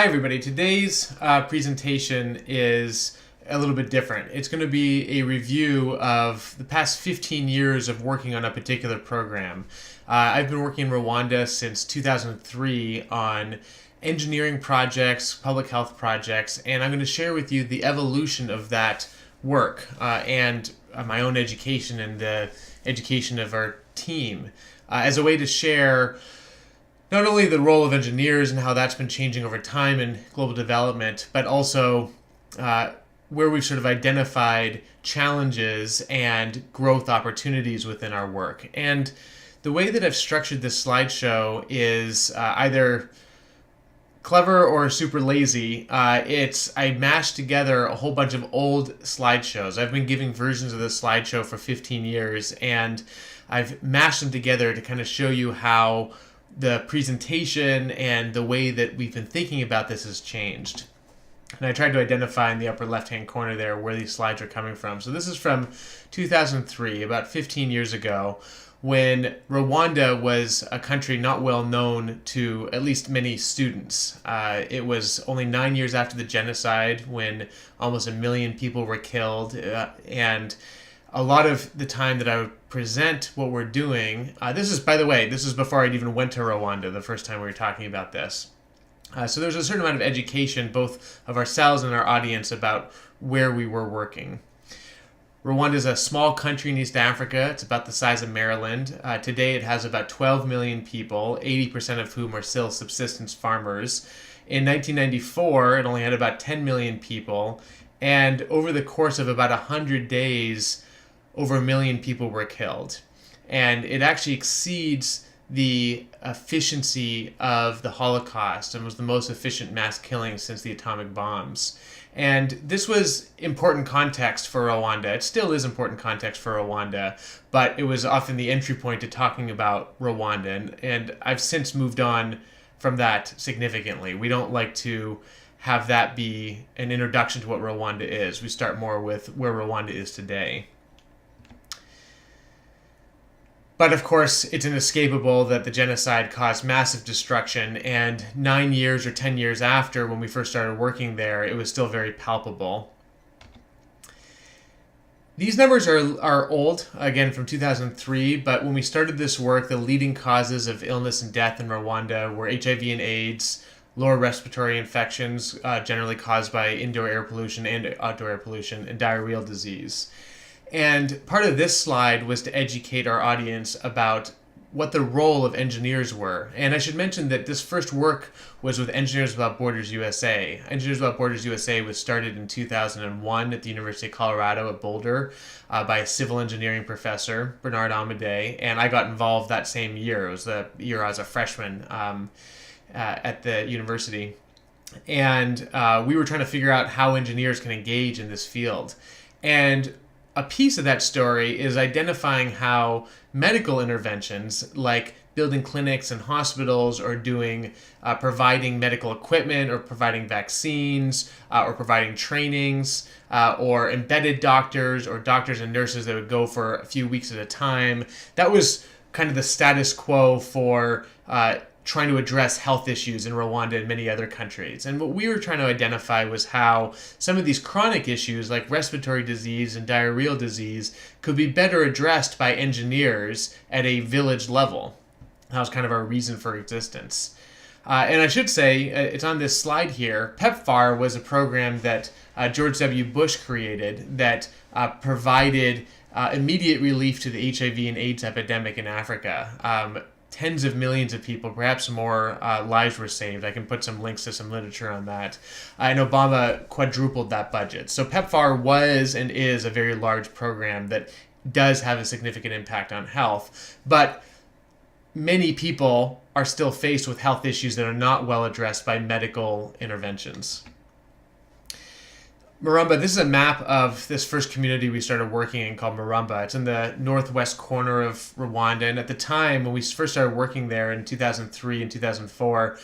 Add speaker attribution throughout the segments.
Speaker 1: Hi everybody, today's presentation is a little bit different. It's going to be a review of the past 15 years of working on a particular program. I've been working in Rwanda since 2003 on engineering projects, public health projects, and I'm going to share with you the evolution of that work and my own education and the education of our team as a way to share not only the role of engineers and how that's been changing over time in global development, but also where we've sort of identified challenges and growth opportunities within our work. And the way that I've structured this slideshow is either clever or super lazy. I mashed together a whole bunch of old slideshows. I've been giving versions of this slideshow for 15 years, and I've mashed them together to kind of show you how the presentation and the way that we've been thinking about this has changed. And I tried to identify in the upper left-hand corner there where these slides are coming from. So this is from 2003, about 15 years ago, when Rwanda was a country not well known to at least many students. It was only 9 years after the genocide when almost 1 million people were killed, and a lot of the time that I would present what we're doing, this is, by the way, this is before I'd even went to Rwanda the first time we were talking about this. So there's a certain amount of education, both of ourselves and our audience, about where we were working. Rwanda is a small country in East Africa. It's about the size of Maryland. Today it has about 12 million people, 80% of whom are still subsistence farmers. In 1994, it only had about 10 million people, and over the course of about 100 days, over 1 million people were killed. And it actually exceeds the efficiency of the Holocaust and was the most efficient mass killing since the atomic bombs. And this was important context for Rwanda. It still is important context for Rwanda, but it was often the entry point to talking about Rwanda. And I've since moved on from that significantly. We don't like to have that be an introduction to what Rwanda is. We start more with where Rwanda is today. But of course, it's inescapable that the genocide caused massive destruction, and 9 years or 10 years after, when we first started working there, it was still very palpable. These numbers are old, again from 2003, but when we started this work, the leading causes of illness and death in Rwanda were HIV and AIDS, lower respiratory infections, generally caused by indoor air pollution and outdoor air pollution, and diarrheal disease. And part of this slide was to educate our audience about what the role of engineers were. And I should mention that this first work was with Engineers Without Borders USA. Engineers Without Borders USA was started in 2001 at the University of Colorado at Boulder by a civil engineering professor, Bernard Amadei, and I got involved that same year. It was the year I was a freshman at the university. And we were trying to figure out how engineers can engage in this field. And a piece of that story is identifying how medical interventions like building clinics and hospitals or providing medical equipment or providing vaccines or providing trainings or embedded doctors or doctors and nurses that would go for a few weeks at a time. That was kind of the status quo for trying to address health issues in Rwanda and many other countries. And what we were trying to identify was how some of these chronic issues like respiratory disease and diarrheal disease could be better addressed by engineers at a village level. That was kind of our reason for existence. And I should say, it's on this slide here, PEPFAR was a program that George W. Bush created that provided immediate relief to the HIV and AIDS epidemic in Africa. Tens of millions of people, perhaps more, lives were saved. I can put some links to some literature on that. And Obama quadrupled that budget. So PEPFAR was and is a very large program that does have a significant impact on health. But many people are still faced with health issues that are not well addressed by medical interventions. Muramba, this is a map of this first community we started working in called Muramba. It's in the northwest corner of Rwanda, and at the time when we first started working there in 2003 and 2004,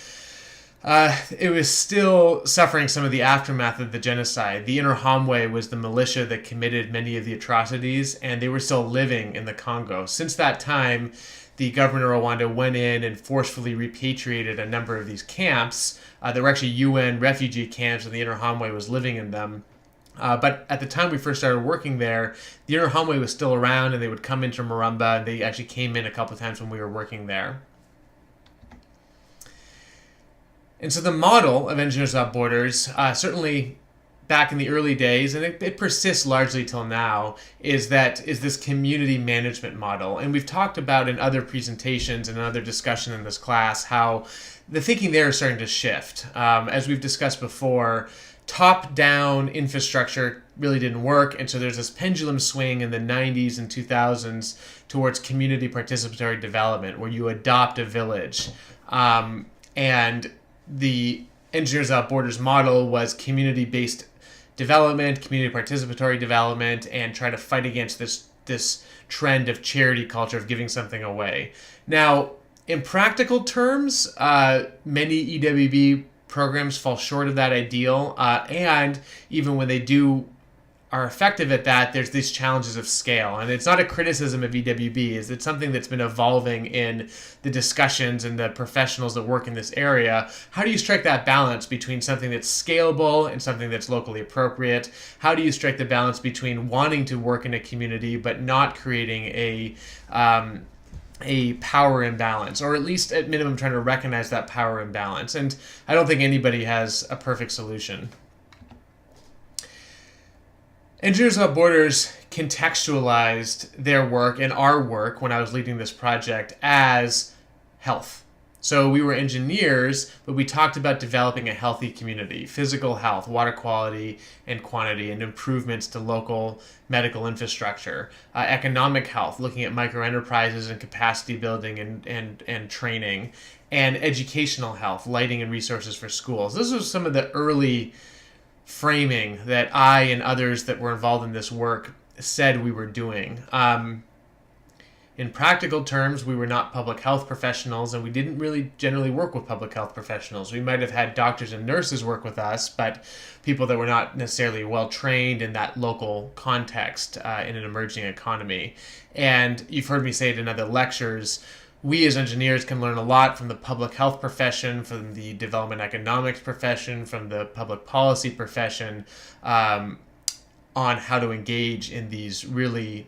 Speaker 1: it was still suffering some of the aftermath of the genocide. The Interahamwe was the militia that committed many of the atrocities, and they were still living in the Congo. Since that time, the government of Rwanda went in and forcefully repatriated a number of these camps. There were actually UN refugee camps, and the Interahamwe was living in them. But at the time we first started working there, the Interahamwe was still around, and they would come into Muramba, and they actually came in a couple of times when we were working there. And so the model of Engineers Without Borders, certainly back in the early days, and it persists largely till now, is this community management model. And we've talked about in other presentations and other discussion in this class how the thinking there is starting to shift. As we've discussed before, top-down infrastructure really didn't work, and so there's this pendulum swing in the 90s and 2000s towards community participatory development, where you adopt a village. And the Engineers Without Borders model was community-based development, community participatory development, and try to fight against this trend of charity culture of giving something away. Now, in practical terms, many EWB programs fall short of that ideal, and even when they are effective at that, there's these challenges of scale. And it's not a criticism of EWB, it's something that's been evolving in the discussions and the professionals that work in this area. How do you strike that balance between something that's scalable and something that's locally appropriate? How do you strike the balance between wanting to work in a community but not creating a power imbalance, or at least at minimum trying to recognize that power imbalance? And I don't think anybody has a perfect solution. Engineers Without Borders contextualized their work and our work when I was leading this project as health. So we were engineers, but we talked about developing a healthy community, physical health, water quality and quantity, and improvements to local medical infrastructure, economic health, looking at microenterprises and capacity building and training, and educational health, lighting and resources for schools. Those are some of the early framing that I and others that were involved in this work said we were doing. In practical terms, we were not public health professionals, and we didn't really generally work with public health professionals. We might have had doctors and nurses work with us, but people that were not necessarily well trained in that local context in an emerging economy. And you've heard me say it in other lectures, we as engineers can learn a lot from the public health profession, from the development economics profession, from the public policy profession on how to engage in these really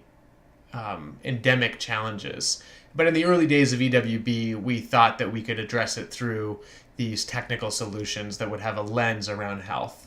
Speaker 1: endemic challenges. But in the early days of EWB, we thought that we could address it through these technical solutions that would have a lens around health.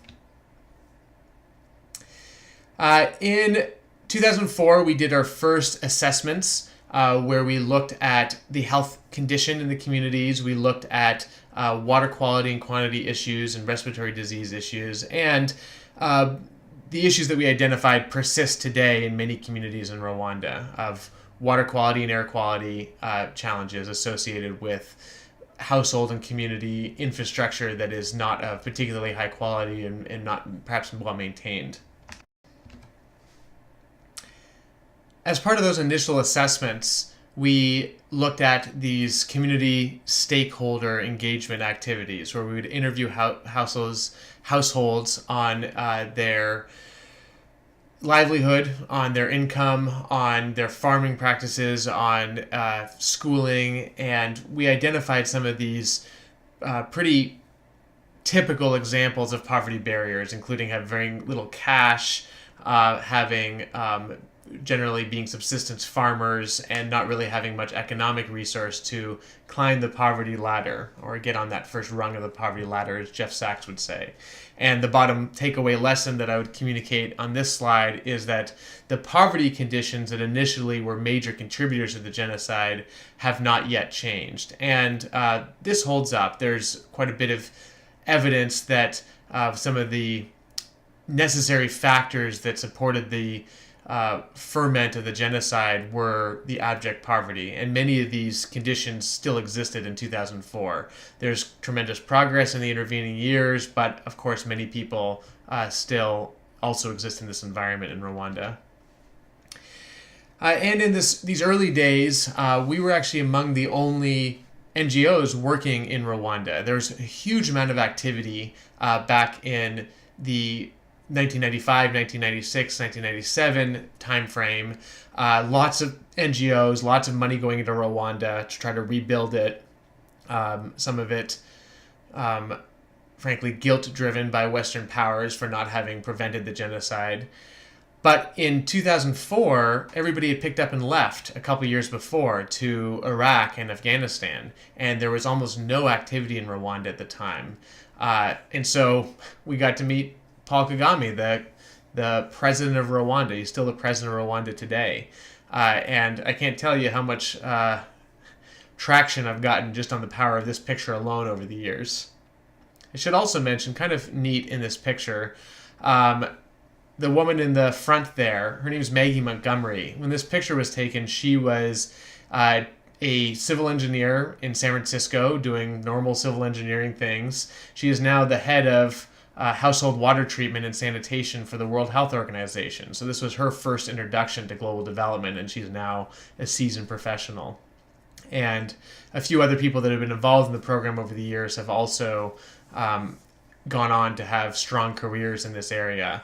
Speaker 1: In 2004, we did our first assessments where we looked at the health condition in the communities. We looked at water quality and quantity issues and respiratory disease issues. And the issues that we identified persist today in many communities in Rwanda of water quality and air quality challenges associated with household and community infrastructure that is not of particularly high quality and not perhaps well maintained. As part of those initial assessments, we looked at these community stakeholder engagement activities where we would interview households on their livelihood, on their income, on their farming practices, on schooling, and we identified some of these pretty typical examples of poverty barriers, including having very little cash, having generally being subsistence farmers, and not really having much economic resource to climb the poverty ladder or get on that first rung of the poverty ladder, as Jeff Sachs would say. And the bottom takeaway lesson that I would communicate on this slide is that the poverty conditions that initially were major contributors to the genocide have not yet changed. And this holds up. There's quite a bit of evidence that some of the necessary factors that supported the ferment of the genocide were the abject poverty, and many of these conditions still existed in 2004. There's tremendous progress in the intervening years, but of course many people still also exist in this environment in Rwanda. And in these early days, we were actually among the only NGOs working in Rwanda. There's a huge amount of activity back in the 1995, 1996, 1997 timeframe. Lots of NGOs, lots of money going into Rwanda to try to rebuild it. Some of it, frankly, guilt-driven by Western powers for not having prevented the genocide. But in 2004, everybody had picked up and left a couple years before to Iraq and Afghanistan, and there was almost no activity in Rwanda at the time. And so we got to meet Paul Kagame, the president of Rwanda. He's still the president of Rwanda today. And I can't tell you how much traction I've gotten just on the power of this picture alone over the years. I should also mention, kind of neat in this picture, the woman in the front there, her name is Maggie Montgomery. When this picture was taken, she was a civil engineer in San Francisco doing normal civil engineering things. She is now the head of household water treatment and sanitation for the World Health Organization. So this was her first introduction to global development, and she's now a seasoned professional. And a few other people that have been involved in the program over the years have also gone on to have strong careers in this area.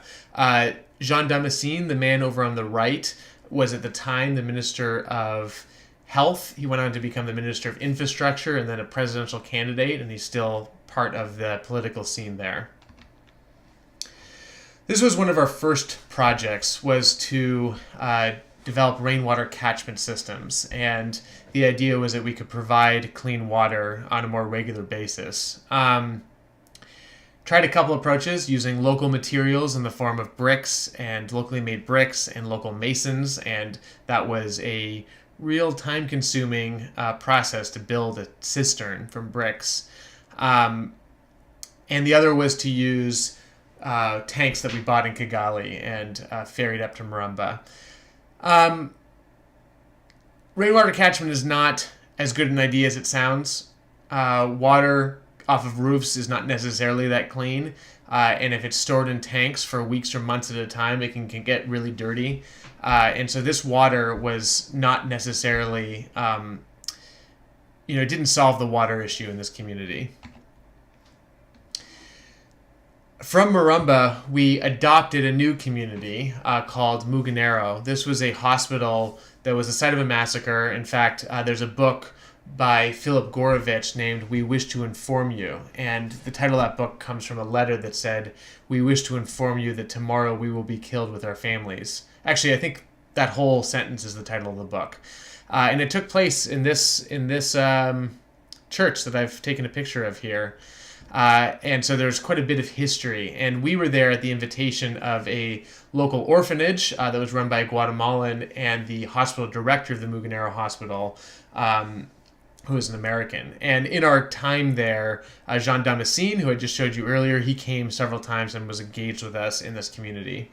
Speaker 1: Jean Damascene, the man over on the right, was at the time the Minister of Health. He went on to become the Minister of Infrastructure and then a presidential candidate, and he's still part of the political scene there. This was one of our first projects, was to develop rainwater catchment systems, and the idea was that we could provide clean water on a more regular basis. Tried a couple approaches using local materials in the form of bricks and locally made bricks and local masons, and that was a real time-consuming process to build a cistern from bricks. And the other was to use tanks that we bought in Kigali and ferried up to Muramba. Rainwater catchment is not as good an idea as it sounds. Water off of roofs is not necessarily that clean, and if it's stored in tanks for weeks or months at a time, it can get really dirty. And so this water was not necessarily, it didn't solve the water issue in this community. From Muramba, we adopted a new community called Mugonero. This was a hospital that was the site of a massacre. In fact, there's a book by Philip Gorovich named We Wish to Inform You. And the title of that book comes from a letter that said, "We wish to inform you that tomorrow we will be killed with our families." Actually, I think that whole sentence is the title of the book. And it took place in this church that I've taken a picture of here. And so there's quite a bit of history. And we were there at the invitation of a local orphanage that was run by a Guatemalan and the hospital director of the Mugonero Hospital, who is an American. And in our time there, Jean Damascene, who I just showed you earlier, he came several times and was engaged with us in this community.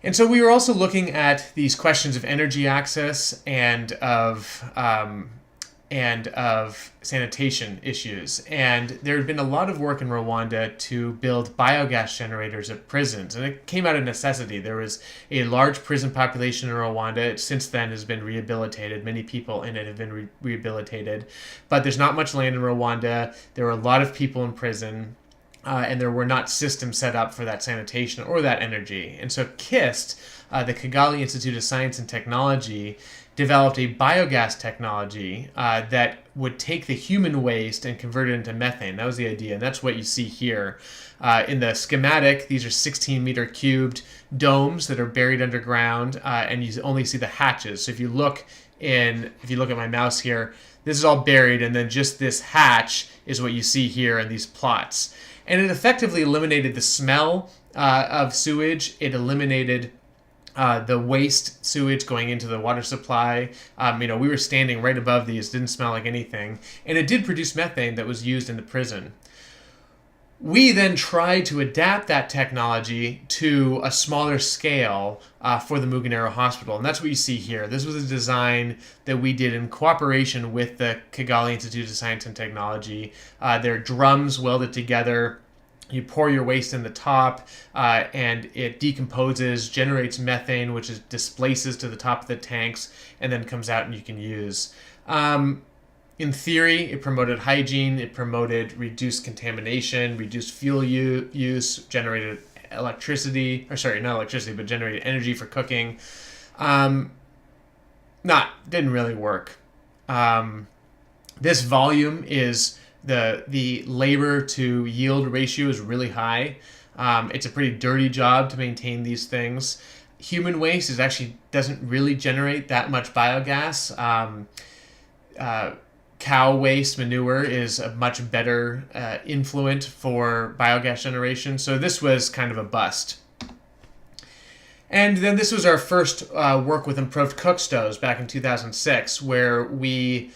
Speaker 1: And so we were also looking at these questions of energy access and of sanitation issues. And there had been a lot of work in Rwanda to build biogas generators at prisons, and it came out of necessity. There was a large prison population in Rwanda. It since then has been rehabilitated. Many people in it have been rehabilitated, but there's not much land in Rwanda. There were a lot of people in prison, and there were not systems set up for that sanitation or that energy. And so KIST, the Kigali Institute of Science and Technology, developed a biogas technology that would take the human waste and convert it into methane. That was the idea, and that's what you see here. In the schematic, these are 16-meter cubed domes that are buried underground, and you only see the hatches. So if you look at my mouse here, this is all buried, and then just this hatch is what you see here in these plots. And it effectively eliminated the smell of sewage. It eliminated the waste sewage going into the water supply. We were standing right above these, didn't smell like anything, and it did produce methane that was used in the prison. We then tried to adapt that technology to a smaller scale for the Mugonero Hospital, and that's what you see here. This was a design that we did in cooperation with the Kigali Institute of Science and Technology. They're drums welded together. You pour your waste in the top, and it decomposes, generates methane, which displaces to the top of the tanks, and then comes out and you can use. In theory, it promoted hygiene, it promoted reduced contamination, reduced fuel use, generated electricity, or sorry, not electricity, but generated energy for cooking. Didn't really work. This volume is the labor to yield ratio is really high. It's a pretty dirty job to maintain these things. Human waste doesn't really generate that much biogas. Cow waste manure is a much better influent for biogas generation. So this was kind of a bust. And then this was our first work with improved cookstoves back in 2006, where we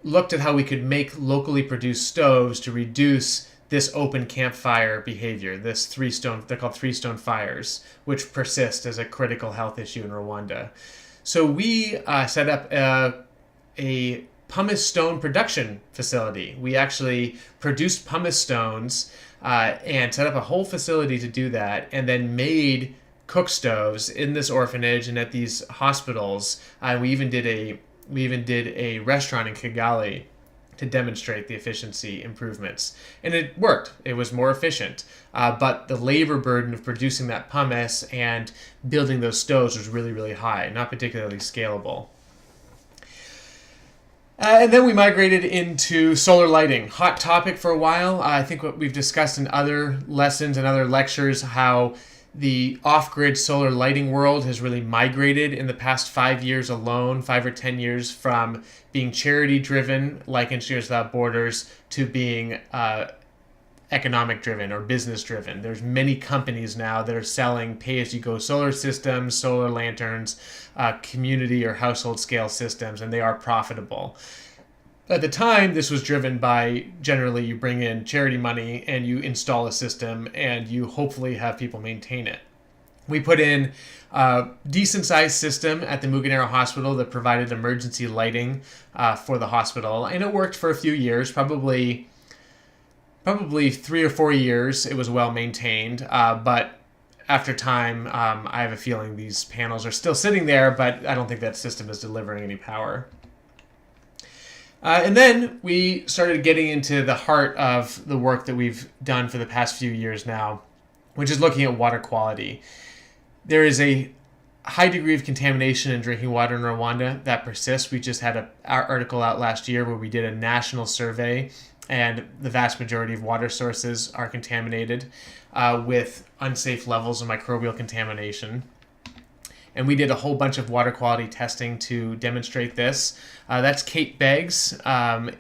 Speaker 1: looked at how we could make locally produced stoves to reduce this open campfire behavior, they're called three-stone fires, which persist as a critical health issue in Rwanda. So we set up a pumice stone production facility. We actually produced pumice stones and set up a whole facility to do that, and then made cookstoves in this orphanage and at these hospitals. We even did a restaurant in Kigali to demonstrate the efficiency improvements. And it worked. It was more efficient. But the labor burden of producing that pumice and building those stoves was really, really high, not particularly scalable. And then we migrated into solar lighting. Hot topic for a while. I think what we've discussed in other lessons and other lectures, how the off-grid solar lighting world has really migrated in the past 5 years alone, 5 or 10 years, from being charity-driven, like Engineers Without Borders, to being economic-driven or business-driven. There's many companies now that are selling pay-as-you-go solar systems, solar lanterns, community or household-scale systems, and they are profitable. At the time, this was driven by, generally, you bring in charity money and you install a system and you hopefully have people maintain it. We put in a decent-sized system at the Mugonero hospital that provided emergency lighting for the hospital, and it worked for a few years, probably 3 or 4 years. It was well maintained, but after time, I have a feeling these panels are still sitting there, but I don't think that system is delivering any power. And then we started getting into the heart of the work that we've done for the past few years now, which is looking at water quality. There is a high degree of contamination in drinking water in Rwanda that persists. We just had an article out last year where we did a national survey, and the vast majority of water sources are contaminated with unsafe levels of microbial contamination. And we did a whole bunch of water quality testing to demonstrate this. That's Kate Beggs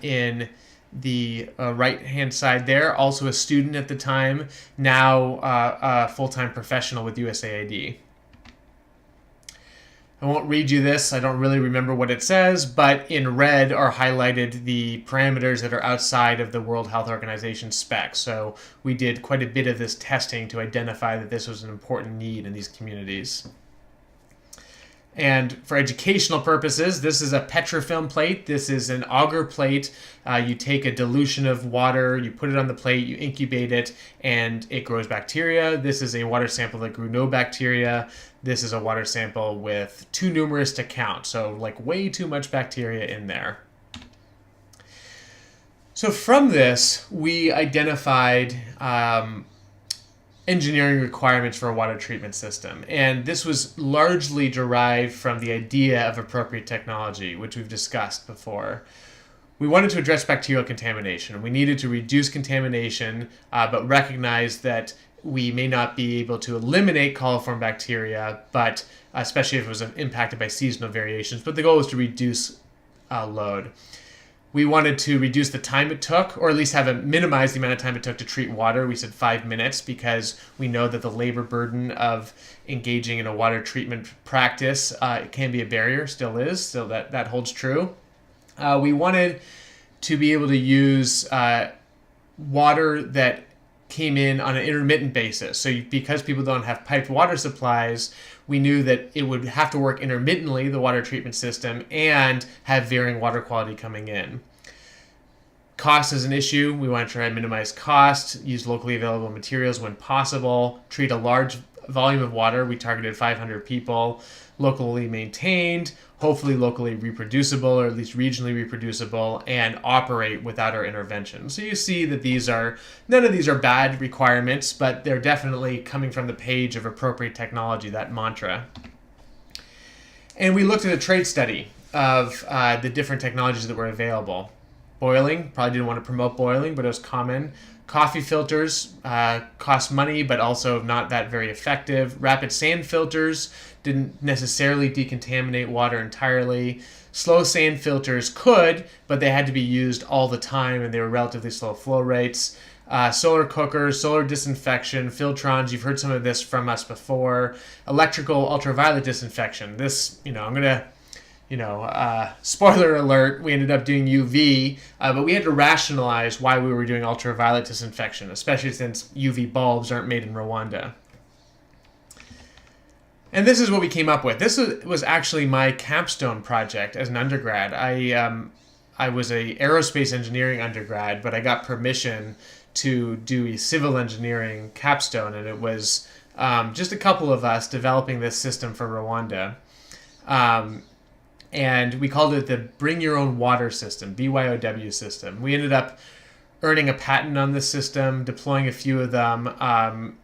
Speaker 1: in the right-hand side there, also a student at the time, now a full-time professional with USAID. I won't read you this. I don't really remember what it says, but in red are highlighted the parameters that are outside of the World Health Organization spec. So we did quite a bit of this testing to identify that this was an important need in these communities. And for educational purposes, this is a petrofilm plate. This is an agar plate. You take a dilution of water, you put it on the plate, you incubate it, and it grows bacteria. This is a water sample that grew no bacteria. This is a water sample with too numerous to count, so like way too much bacteria in there. So from this, we identified engineering requirements for a water treatment system. And this was largely derived from the idea of appropriate technology, which we've discussed before. We wanted to address bacterial contamination. We needed to reduce contamination, but recognize that we may not be able to eliminate coliform bacteria, but especially if it was impacted by seasonal variations. But the goal was to reduce load. We wanted to reduce the time it took, or at least minimize the amount of time it took to treat water. We said 5 minutes because we know that the labor burden of engaging in a water treatment practice can be a barrier, still is, so that holds true. We wanted to be able to use water that came in on an intermittent basis. So because people don't have piped water supplies, we knew that it would have to work intermittently, the water treatment system, and have varying water quality coming in. Cost is an issue. We want to try and minimize cost, use locally available materials when possible, treat a large volume of water, we targeted 500 people, locally maintained, hopefully locally reproducible, or at least regionally reproducible, and operate without our intervention. So you see that none of these are bad requirements, but they're definitely coming from the page of appropriate technology, that mantra. And we looked at a trade study of the different technologies that were available. Boiling, probably didn't want to promote boiling, but it was common. Coffee filters cost money, but also not that very effective. Rapid sand filters didn't necessarily decontaminate water entirely. Slow sand filters could, but they had to be used all the time, and they were relatively slow flow rates. Solar cookers, solar disinfection, filtrons, you've heard some of this from us before. Electrical ultraviolet disinfection. This, I'm going to spoiler alert, we ended up doing UV, but we had to rationalize why we were doing ultraviolet disinfection, especially since UV bulbs aren't made in Rwanda. And this is what we came up with. This was actually my capstone project as an undergrad. I was a aerospace engineering undergrad, but I got permission to do a civil engineering capstone, and it was just a couple of us developing this system for Rwanda. And we called it the Bring Your Own Water System, BYOW system. We ended up earning a patent on this system, deploying a few of them,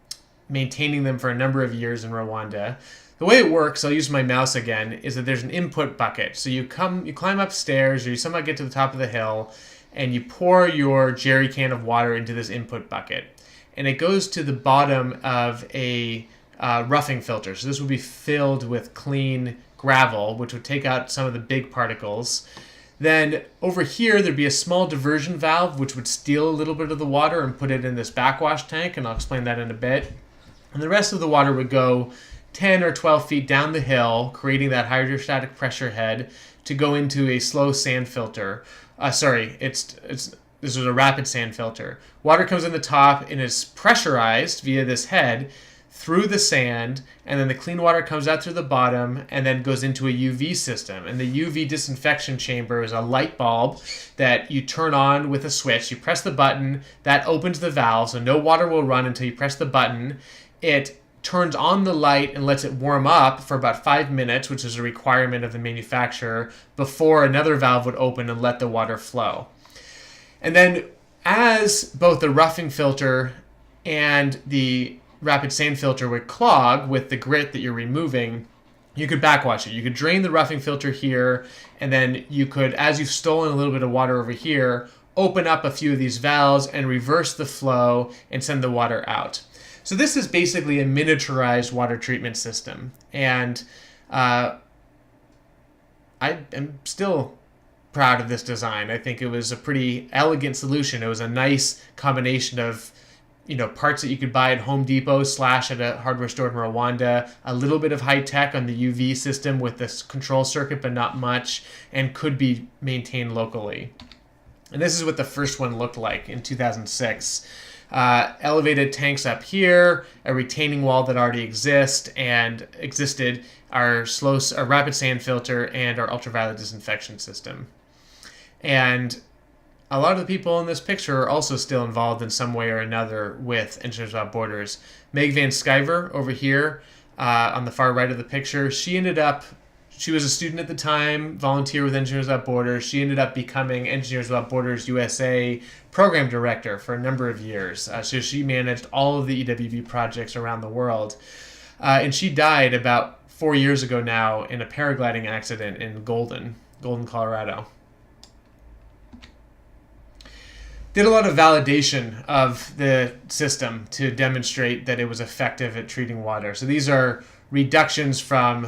Speaker 1: maintaining them for a number of years in Rwanda. The way it works, I'll use my mouse again, is that there's an input bucket. So you climb upstairs, or you somehow get to the top of the hill, and you pour your jerry can of water into this input bucket. And it goes to the bottom of a roughing filter. So this will be filled with clean gravel, which would take out some of the big particles. Then over here, there'd be a small diversion valve, which would steal a little bit of the water and put it in this backwash tank, and I'll explain that in a bit. And the rest of the water would go 10 or 12 feet down the hill, creating that hydrostatic pressure head to go into a slow sand filter. This is a rapid sand filter. Water comes in the top and is pressurized via this head through the sand, and then the clean water comes out through the bottom and then goes into a UV system. And the UV disinfection chamber is a light bulb that you turn on with a switch. You press the button, that opens the valve, so no water will run until you press the button. It turns on the light and lets it warm up for about 5 minutes, which is a requirement of the manufacturer, before another valve would open and let the water flow. And then as both the roughing filter and the rapid sand filter would clog with the grit that you're removing, you could backwash it. You could drain the roughing filter here, and then you could, as you've stolen a little bit of water over here, open up a few of these valves and reverse the flow and send the water out. So this is basically a miniaturized water treatment system. And I am still proud of this design. I think it was a pretty elegant solution. It was a nice combination of parts that you could buy at Home Depot / at a hardware store in Rwanda, a little bit of high tech on the UV system with this control circuit, but not much, and could be maintained locally. And this is what the first one looked like in 2006. Elevated tanks up here, a retaining wall that already existed, our rapid sand filter, and our ultraviolet disinfection system. And a lot of the people in this picture are also still involved in some way or another with Engineers Without Borders. Meg Van Skyver over here on the far right of the picture, she was a student at the time, volunteer with Engineers Without Borders. She ended up becoming Engineers Without Borders USA program director for a number of years. So she managed all of the EWB projects around the world. And she died about 4 years ago now in a paragliding accident in Golden, Colorado. Did a lot of validation of the system to demonstrate that it was effective at treating water. So these are reductions from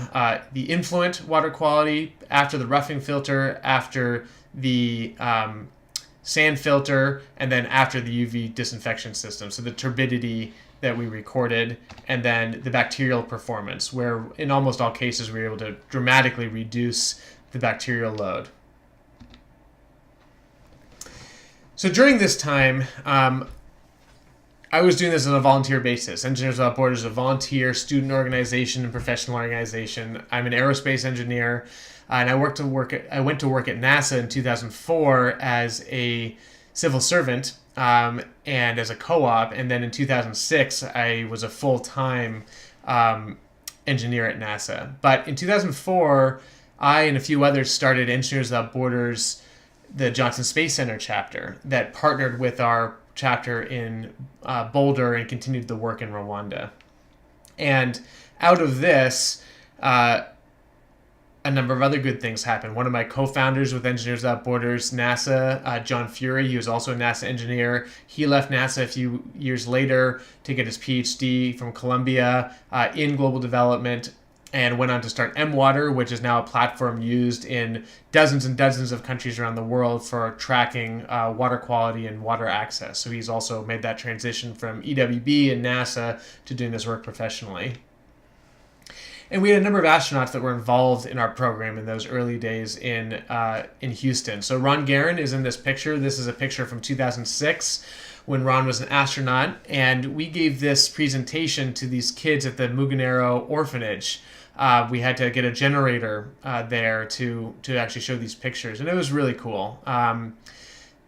Speaker 1: the influent water quality after the roughing filter, after the sand filter, and then after the UV disinfection system. So the turbidity that we recorded, and then the bacterial performance, where in almost all cases we were able to dramatically reduce the bacterial load. So during this time, I was doing this on a volunteer basis. Engineers Without Borders is a volunteer student organization and professional organization. I'm an aerospace engineer, and I went to work at NASA in 2004 as a civil servant and as a co-op. And then in 2006, I was a full-time engineer at NASA. But in 2004, I and a few others started Engineers Without Borders, the Johnson Space Center chapter that partnered with our chapter in Boulder and continued the work in Rwanda. And out of this, a number of other good things happened. One of my co-founders with Engineers Without Borders, NASA, John Fury, he was also a NASA engineer. He left NASA a few years later to get his PhD from Columbia in global development, and went on to start MWater, which is now a platform used in dozens and dozens of countries around the world for tracking water quality and water access. So he's also made that transition from EWB and NASA to doing this work professionally. And we had a number of astronauts that were involved in our program in those early days in Houston. So Ron Guerin is in this picture. This is a picture from 2006 when Ron was an astronaut. And we gave this presentation to these kids at the Mugonero orphanage. We had to get a generator there to actually show these pictures. And it was really cool.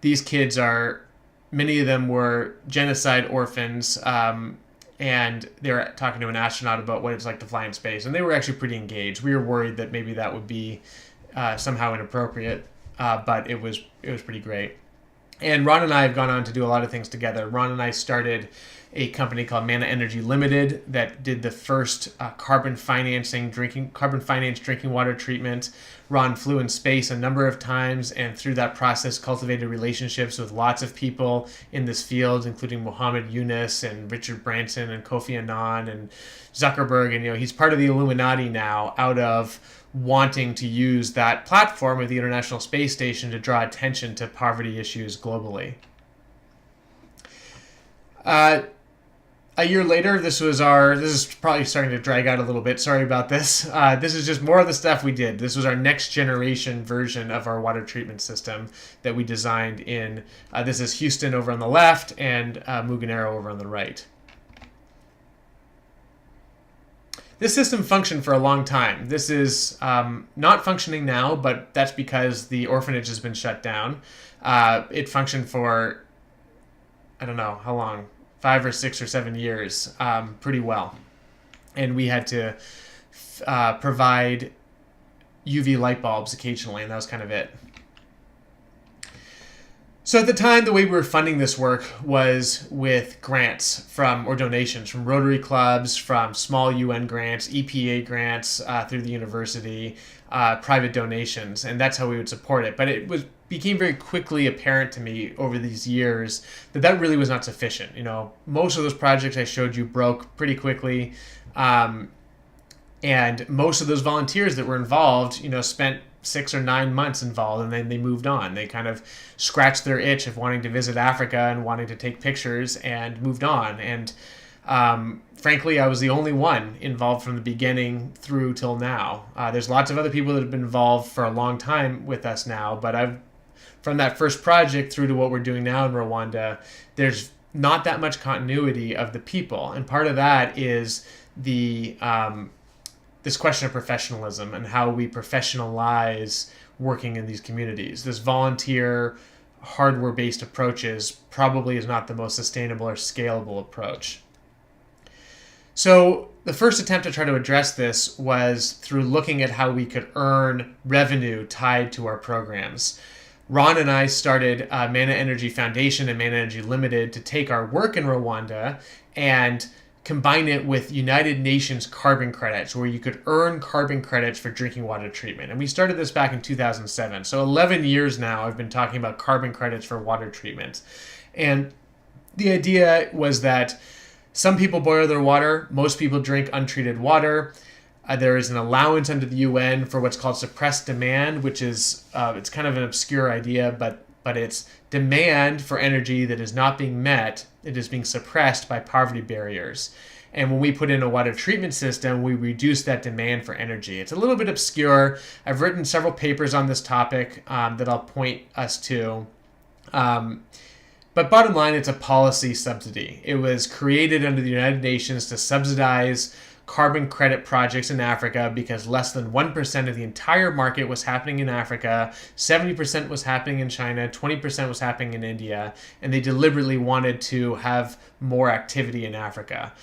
Speaker 1: These kids many of them were genocide orphans. And they were talking to an astronaut about what it's like to fly in space. And they were actually pretty engaged. We were worried that maybe that would be somehow inappropriate, but it was pretty great. And Ron and I have gone on to do a lot of things together. Ron and I started a company called Manna Energy Limited that did the first carbon financed drinking water treatment. Ron flew in space a number of times, and through that process cultivated relationships with lots of people in this field, including Muhammad Yunus and Richard Branson and Kofi Annan and Zuckerberg. And he's part of the Illuminati now, out of wanting to use that platform of the International Space Station to draw attention to poverty issues globally. A year later, this is probably starting to drag out a little bit. Sorry about this. This is just more of the stuff we did. This was our next generation version of our water treatment system that we designed in, this is Houston over on the left and Mugonero over on the right. This system functioned for a long time. This is not functioning now, but that's because the orphanage has been shut down. It functioned for, I don't know how long, 5 or 6 or 7 years, pretty well. And we had to provide UV light bulbs occasionally, and that was kind of it. So at the time, the way we were funding this work was with grants or donations from Rotary clubs, from small UN grants, EPA grants through the university, private donations, and that's how we would support it. But it became very quickly apparent to me over these years that really was not sufficient. Most of those projects I showed you broke pretty quickly, and most of those volunteers that were involved, spent 6 or 9 months involved, and then they moved on. They kind of scratched their itch of wanting to visit Africa and wanting to take pictures and moved on. And frankly, I was the only one involved from the beginning through till now. There's lots of other people that have been involved for a long time with us now, but from that first project through to what we're doing now in Rwanda, there's not that much continuity of the people. And part of that is this question of professionalism and how we professionalize working in these communities. This volunteer, hardware-based approaches probably is not the most sustainable or scalable approach. So the first attempt to try to address this was through looking at how we could earn revenue tied to our programs. Ron and I started Manna Energy Foundation and Manna Energy Limited to take our work in Rwanda and combine it with United Nations carbon credits, where you could earn carbon credits for drinking water treatment. And we started this back in 2007. So 11 years now I've been talking about carbon credits for water treatment. And the idea was that some people boil their water, most people drink untreated water. There is an allowance under the UN for what's called suppressed demand, which is, it's kind of an obscure idea, but it's demand for energy that is not being met. It is being suppressed by poverty barriers. And when we put in a water treatment system, we reduce that demand for energy. It's a little bit obscure. I've written several papers on this topic that I'll point us to. But bottom line, it's a policy subsidy. It was created under the United Nations to subsidize carbon credit projects in Africa because less than 1% of the entire market was happening in Africa, 70% was happening in China, 20% was happening in India, and they deliberately wanted to have more activity in Africa.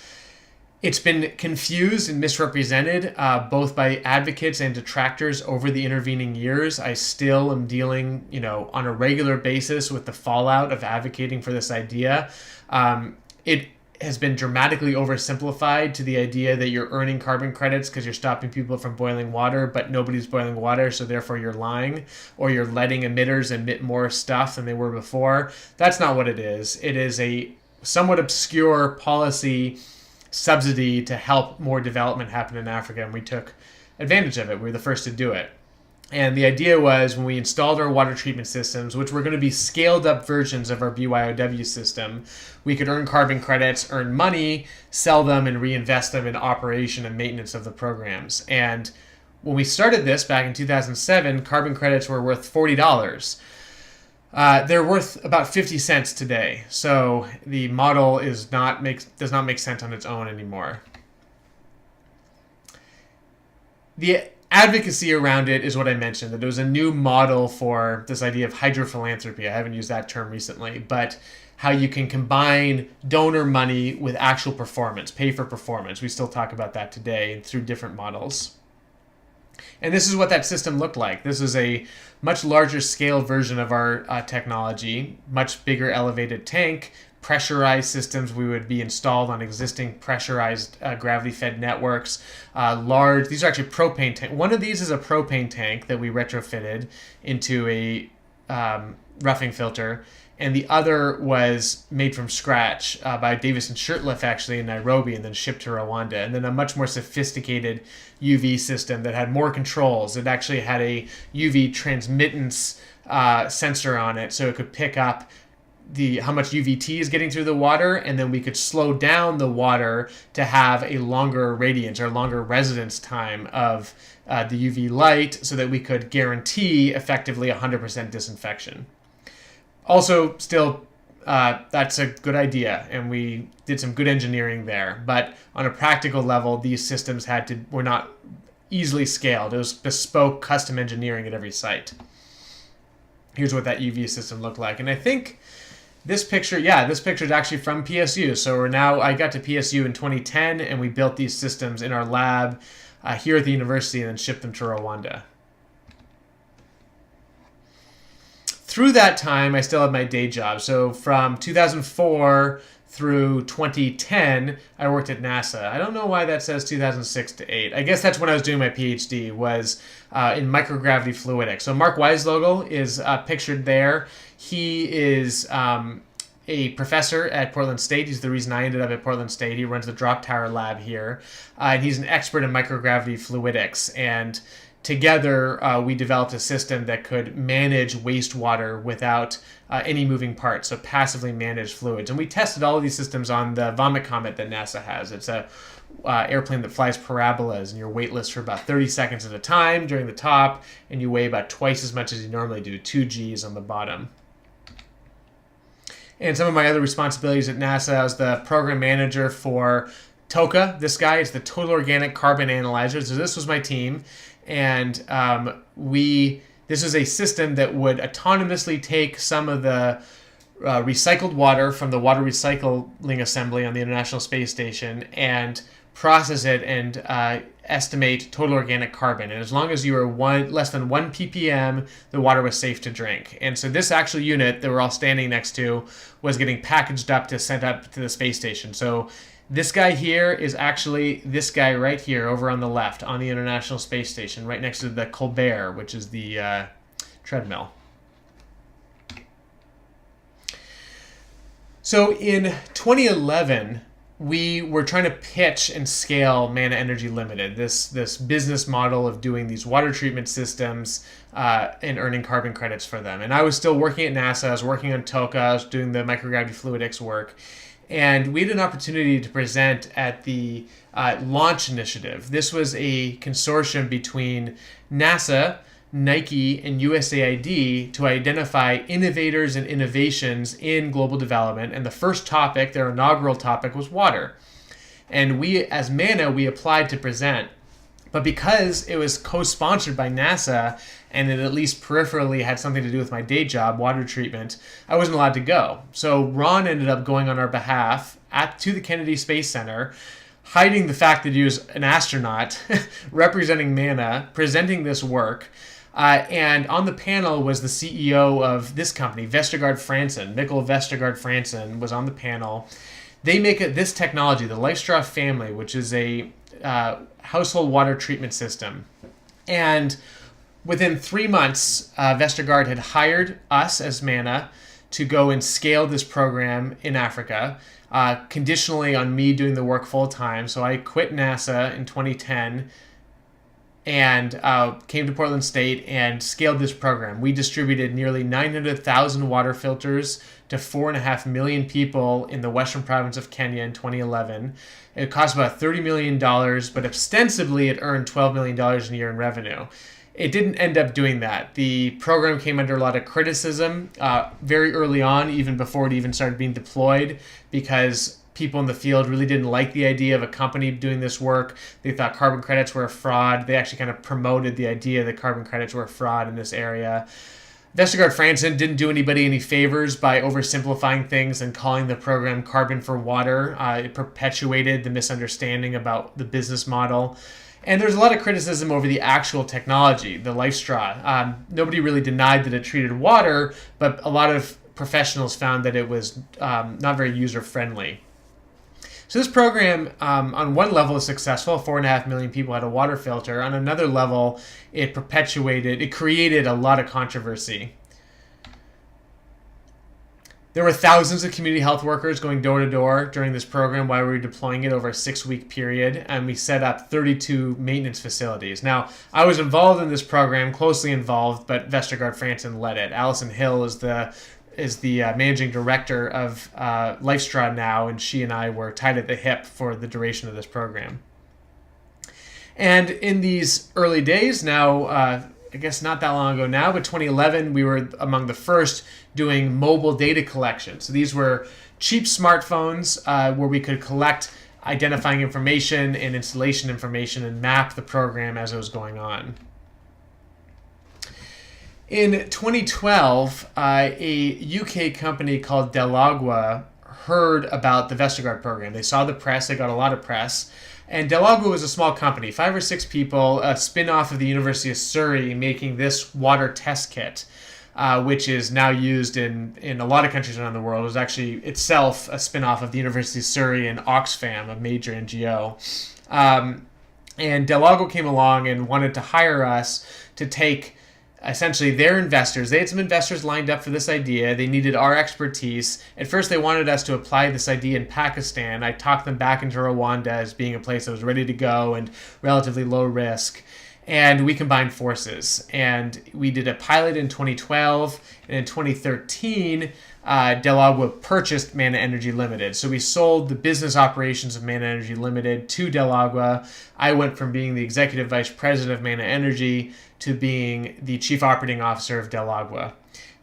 Speaker 1: It's been confused and misrepresented both by advocates and detractors over the intervening years. I still am dealing, on a regular basis with the fallout of advocating for this idea. It has been dramatically oversimplified to the idea that you're earning carbon credits because you're stopping people from boiling water, but nobody's boiling water, so therefore you're lying, or you're letting emitters emit more stuff than they were before. That's not what it is. It is a somewhat obscure policy subsidy to help more development happen in Africa, and we took advantage of it. We were the first to do it. And the idea was when we installed our water treatment systems, which were going to be scaled up versions of our BYOW system, we could earn carbon credits, earn money, sell them, and reinvest them in operation and maintenance of the programs. And when we started this back in 2007, carbon credits were worth $40. They're worth about 50 cents today. So the model does not make sense on its own anymore. The advocacy around it is what I mentioned, that it was a new model for this idea of hydrophilanthropy. I haven't used that term recently, but how you can combine donor money with actual performance, pay for performance. We still talk about that today through different models. And this is what that system looked like. This is a much larger scale version of our technology, much bigger elevated tank, pressurized systems. We would be installed on existing pressurized gravity-fed networks. These are actually propane tank. One of these is a propane tank that we retrofitted into a roughing filter, and the other was made from scratch by Davis and Shirtliff actually in Nairobi, and then shipped to Rwanda. And then a much more sophisticated UV system that had more controls. It actually had a UV transmittance sensor on it, so it could pick up how much UVT is getting through the water, and then we could slow down the water to have a longer radiance or longer residence time of the UV light, so that we could guarantee effectively 100% disinfection. Also, still, that's a good idea, and we did some good engineering there. But on a practical level, these systems were not easily scaled. It was bespoke custom engineering at every site. Here's what that UV system looked like. And I think this picture is actually from PSU. So I got to PSU in 2010, and we built these systems in our lab here at the university and then shipped them to Rwanda. Through that time, I still had my day job. So from 2004 through 2010, I worked at NASA. I don't know why that says 2006 to 8. I guess that's when I was doing my PhD, was in microgravity fluidics. So Mark Weisvogel is pictured there. He is a professor at Portland State. He's the reason I ended up at Portland State. He runs the Drop Tower lab here. And he's an expert in microgravity fluidics. And together, we developed a system that could manage wastewater without any moving parts, so passively manage fluids. And we tested all of these systems on the Vomit Comet that NASA has. It's a airplane that flies parabolas, and you're weightless for about 30 seconds at a time during the top, and you weigh about twice as much as you normally do, 2 Gs on the bottom. And some of my other responsibilities at NASA, I was the program manager for TOCA. This guy is the Total Organic Carbon Analyzer. So this was my team. And this is a system that would autonomously take some of the recycled water from the water recycling assembly on the International Space Station and process it and estimate total organic carbon. And as long as you were less than 1 ppm, the water was safe to drink. And so this actual unit that we're all standing next to was getting packaged up to send up to the space station. So this guy here is actually this guy right here over on the left on the International Space Station, right next to the Colbert, which is the treadmill. So in 2011, we were trying to pitch and scale Manna Energy Limited, this business model of doing these water treatment systems and earning carbon credits for them. And I was still working at NASA. I was working on TOCA. I was doing the microgravity fluidics work. And we had an opportunity to present at the Launch Initiative. This was a consortium between NASA, Nike, and USAID to identify innovators and innovations in global development. And the first topic, their inaugural topic, was water. And we, as Manna, we applied to present. But because it was co-sponsored by NASA and it at least peripherally had something to do with my day job, water treatment, I wasn't allowed to go. So Ron ended up going on our behalf to the Kennedy Space Center, hiding the fact that he was an astronaut, representing Manna, presenting this work. And on the panel was the CEO of this company, Vestergaard Fransen. Mikkel Vestergaard Fransen was on the panel. They make this technology, the LifeStraw family, which is a household water treatment system. And within 3 months, Vestergaard had hired us as Manna to go and scale this program in Africa, conditionally on me doing the work full time. So I quit NASA in 2010 and came to Portland State and scaled this program. We distributed nearly 900,000 water filters to 4.5 million people in the western province of Kenya in 2011. It cost about $30 million, but ostensibly it earned $12 million a year in revenue. It didn't end up doing that. The program came under a lot of criticism very early on, even before it even started being deployed, because people in the field really didn't like the idea of a company doing this work. They thought carbon credits were a fraud. They actually kind of promoted the idea that carbon credits were a fraud in this area. Vestergaard Fransen didn't do anybody any favors by oversimplifying things and calling the program Carbon for Water. It perpetuated the misunderstanding about the business model. And there's a lot of criticism over the actual technology, the LifeStraw. Nobody really denied that it treated water, but a lot of professionals found that it was not very user-friendly. So this program, on one level, is successful. 4.5 million people had a water filter. On another level, it created a lot of controversy. There were thousands of community health workers going door to door during this program while we were deploying it over a 6-week period, and we set up 32 maintenance facilities. Now, I was involved in this program, closely involved, but Vestergaard Fransen led it. Alison Hill is the managing director of LifeStraw now, and she and I were tied at the hip for the duration of this program. And in these early days, now I guess not that long ago now, but 2011, we were among the first doing mobile data collection. So these were cheap smartphones where we could collect identifying information and installation information and map the program as it was going on. In 2012, a UK company called Delagua heard about the Vestergaard program. They saw the press, they got a lot of press. And Delagua was a small company, 5 or 6 people, a spin-off of the University of Surrey, making this water test kit, which is now used in a lot of countries around the world. It was actually itself a spin-off of the University of Surrey and Oxfam, a major NGO. And Delagua came along and wanted to hire us to take essentially their investors. They had some investors lined up for this idea. They needed our expertise. At first, they wanted us to apply this idea in Pakistan. I talked them back into Rwanda as being a place that was ready to go and relatively low risk. And we combined forces. And we did a pilot in 2012. And in 2013, Delagua purchased Manna Energy Limited. So we sold the business operations of Manna Energy Limited to Delagua. I went from being the executive vice president of Manna Energy to being the chief operating officer of Delagua.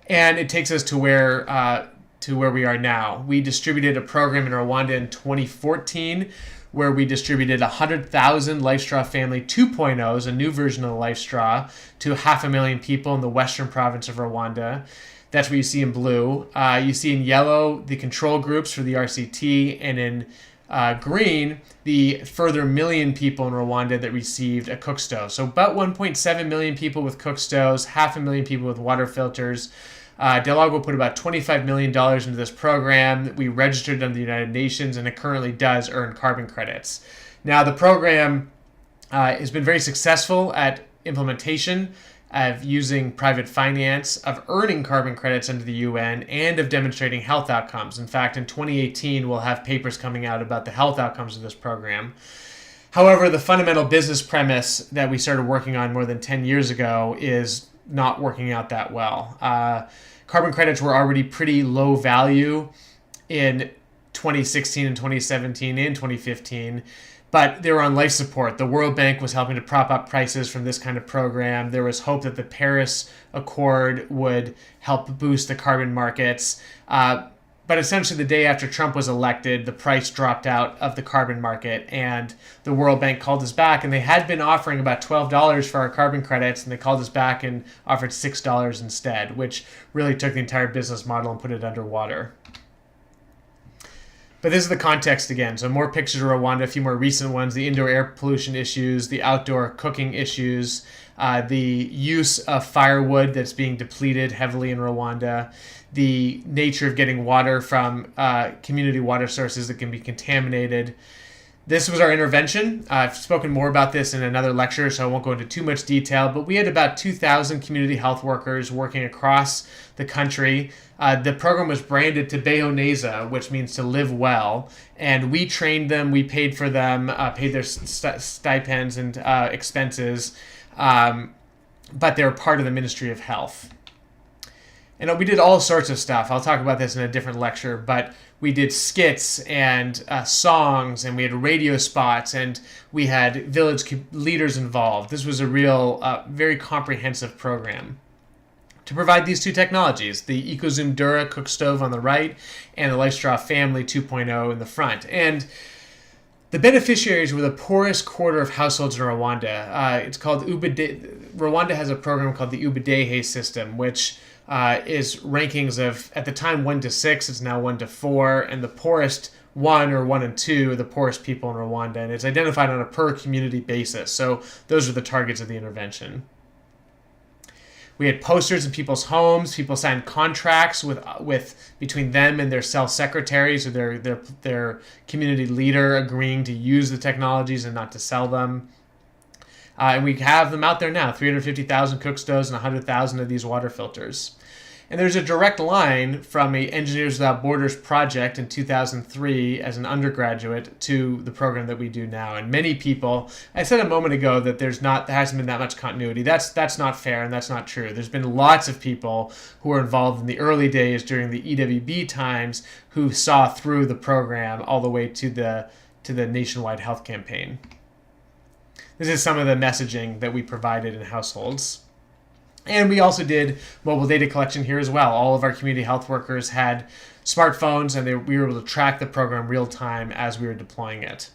Speaker 1: And it takes us to where we are now. We distributed a program in Rwanda in 2014 where we distributed 100,000 LifeStraw Family 2.0s, a new version of the LifeStraw, to 500,000 people in the western province of Rwanda. That's what you see in blue. You see in yellow the control groups for the RCT, and in green the further million people in Rwanda that received a Cookstove. So about 1.7 million people with Cookstoves, 500,000 people with water filters. Delagua put about $25 million into this program. We registered under the United Nations, and it currently does earn carbon credits. Now, the program has been very successful at implementation, of using private finance, of earning carbon credits under the UN, and of demonstrating health outcomes. In fact, in 2018, we'll have papers coming out about the health outcomes of this program. However, the fundamental business premise that we started working on more than 10 years ago is not working out that well. Carbon credits were already pretty low value in 2016 and 2017 and 2015. But they were on life support. The World Bank was helping to prop up prices from this kind of program. There was hope that the Paris Accord would help boost the carbon markets. But essentially, the day after Trump was elected, the price dropped out of the carbon market, and the World Bank called us back. And they had been offering about $12 for our carbon credits, and they called us back and offered $6 instead, which really took the entire business model and put it underwater. But this is the context again. So more pictures of Rwanda, a few more recent ones, the indoor air pollution issues, the outdoor cooking issues, the use of firewood that's being depleted heavily in Rwanda, the nature of getting water from community water sources that can be contaminated. This was our intervention. I've spoken more about this in another lecture, so I won't go into too much detail, but we had about 2,000 community health workers working across the country. The program was branded Tubeho Neza, which means to live well, and we trained them, we paid for them, paid their stipends and expenses, but they were part of the Ministry of Health. And we did all sorts of stuff. I'll talk about this in a different lecture, but we did skits and songs, and we had radio spots, and we had village leaders involved. This was a real, very comprehensive program to provide these two technologies, the EcoZoom Dura Cookstove on the right and the LifeStraw Family 2.0 in the front. And the beneficiaries were the poorest quarter of households in Rwanda. It's called Rwanda has a program called the UBDEHE system, which is rankings of, at the time, 1 to 6. It's now 1 to 4. And the poorest 1 or 1 and 2 are the poorest people in Rwanda. And it's identified on a per community basis. So those are the targets of the intervention. We had posters in people's homes. People signed contracts with between them and their cell secretaries or their community leader agreeing to use the technologies and not to sell them. And we have them out there now, 350,000 Cookstoves and 100,000 of these water filters. And there's a direct line from a Engineers Without Borders project in 2003 as an undergraduate to the program that we do now. And many people, I said a moment ago that there hasn't been that much continuity. That's not fair, and that's not true. There's been lots of people who were involved in the early days during the EWB times who saw through the program all the way to the nationwide health campaign. This is some of the messaging that we provided in households. And we also did mobile data collection here as well. All of our community health workers had smartphones, and we were able to track the program real time as we were deploying it.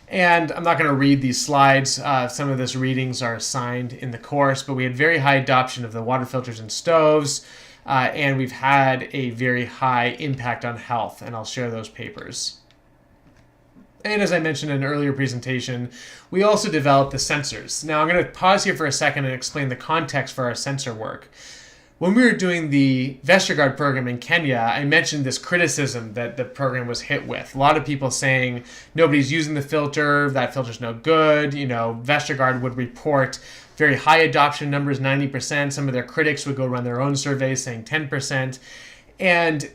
Speaker 1: And I'm not going to read these slides. Some of these readings are assigned in the course, but we had very high adoption of the water filters and stoves, and we've had a very high impact on health, and I'll share those papers. And as I mentioned in an earlier presentation, we also developed the sensors. Now I'm going to pause here for a second and explain the context for our sensor work. When we were doing the Vestergaard program in Kenya, I mentioned this criticism that the program was hit with. A lot of people saying nobody's using the filter, that filter's no good. You know, Vestergaard would report very high adoption numbers, 90%. Some of their critics would go run their own surveys saying 10%. And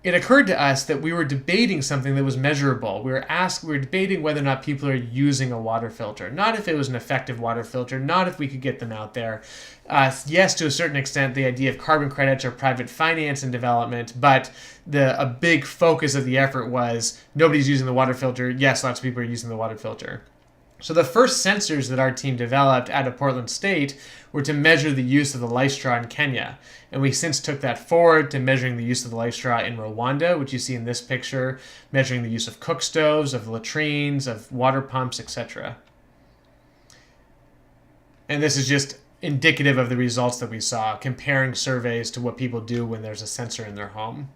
Speaker 1: it occurred to us that we were debating something that was measurable. We were debating whether or not people are using a water filter, not if it was an effective water filter, not if we could get them out there. Yes, to a certain extent, the idea of carbon credits or private finance and development, but a big focus of the effort was nobody's using the water filter. Yes, lots of people are using the water filter. So the first sensors that our team developed out of Portland State were to measure the use of the LifeStraw in Kenya. And we since took that forward to measuring the use of the LifeStraw in Rwanda, which you see in this picture, measuring the use of cookstoves, of latrines, of water pumps, etc. And this is just indicative of the results that we saw, comparing surveys to what people do when there's a sensor in their home.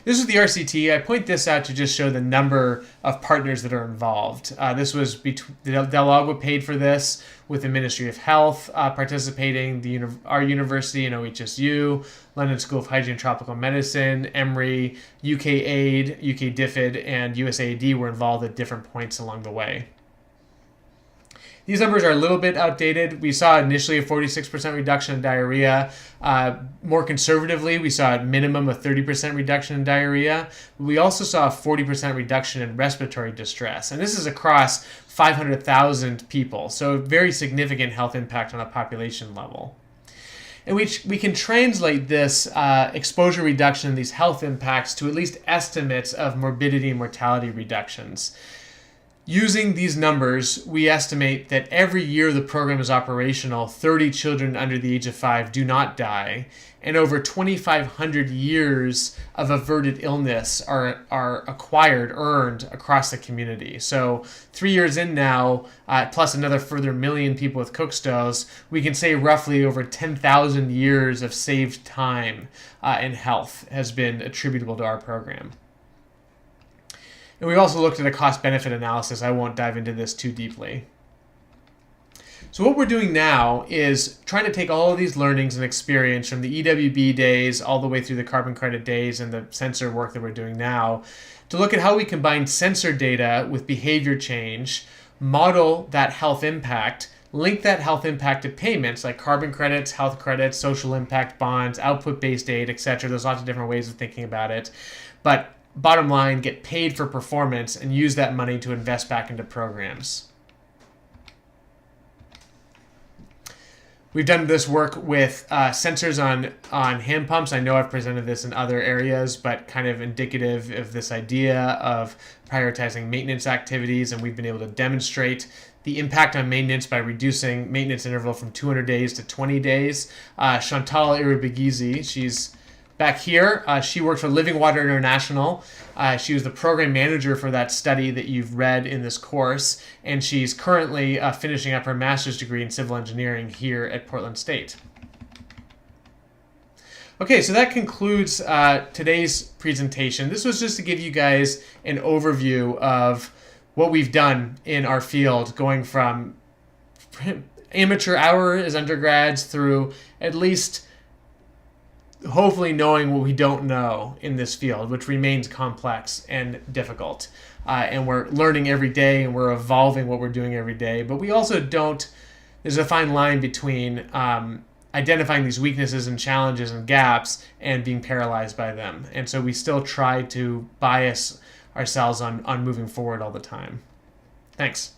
Speaker 1: This is the RCT. I point this out to just show the number of partners that are involved. This was Delagua paid for this with the Ministry of Health participating, our university and OHSU, London School of Hygiene and Tropical Medicine, Emory, UK Aid, UK DFID, and USAID were involved at different points along the way. These numbers are a little bit outdated. We saw initially a 46% reduction in diarrhea. More conservatively, we saw a minimum of 30% reduction in diarrhea. We also saw a 40% reduction in respiratory distress. And this is across 500,000 people. So a very significant health impact on a population level. And we can translate this exposure reduction and these health impacts to at least estimates of morbidity and mortality reductions. Using these numbers, we estimate that every year the program is operational, 30 children under the age of 5 do not die, and over 2,500 years of averted illness are earned across the community. So 3 years in now, plus another further million people with Cookstoves, we can say roughly over 10,000 years of saved time and health has been attributable to our program. And we've also looked at a cost-benefit analysis. I won't dive into this too deeply. So what we're doing now is trying to take all of these learnings and experience from the EWB days all the way through the carbon credit days and the sensor work that we're doing now to look at how we combine sensor data with behavior change, model that health impact, link that health impact to payments like carbon credits, health credits, social impact bonds, output-based aid, etc. There's lots of different ways of thinking about it. But bottom line, get paid for performance and use that money to invest back into programs. We've done this work with sensors on hand pumps. I know I've presented this in other areas, but kind of indicative of this idea of prioritizing maintenance activities, and we've been able to demonstrate the impact on maintenance by reducing maintenance interval from 200 days to 20 days. Chantal Iribigizi, she's back here. She worked for Living Water International. She was the program manager for that study that you've read in this course, and she's currently finishing up her master's degree in civil engineering here at Portland State. Okay, so that concludes today's presentation. This was just to give you guys an overview of what we've done in our field, going from amateur hour as undergrads through at least hopefully knowing what we don't know in this field, which remains complex and difficult. And we're learning every day, and we're evolving what we're doing every day. But we also there's a fine line between identifying these weaknesses and challenges and gaps and being paralyzed by them. And so we still try to bias ourselves on moving forward all the time. Thanks.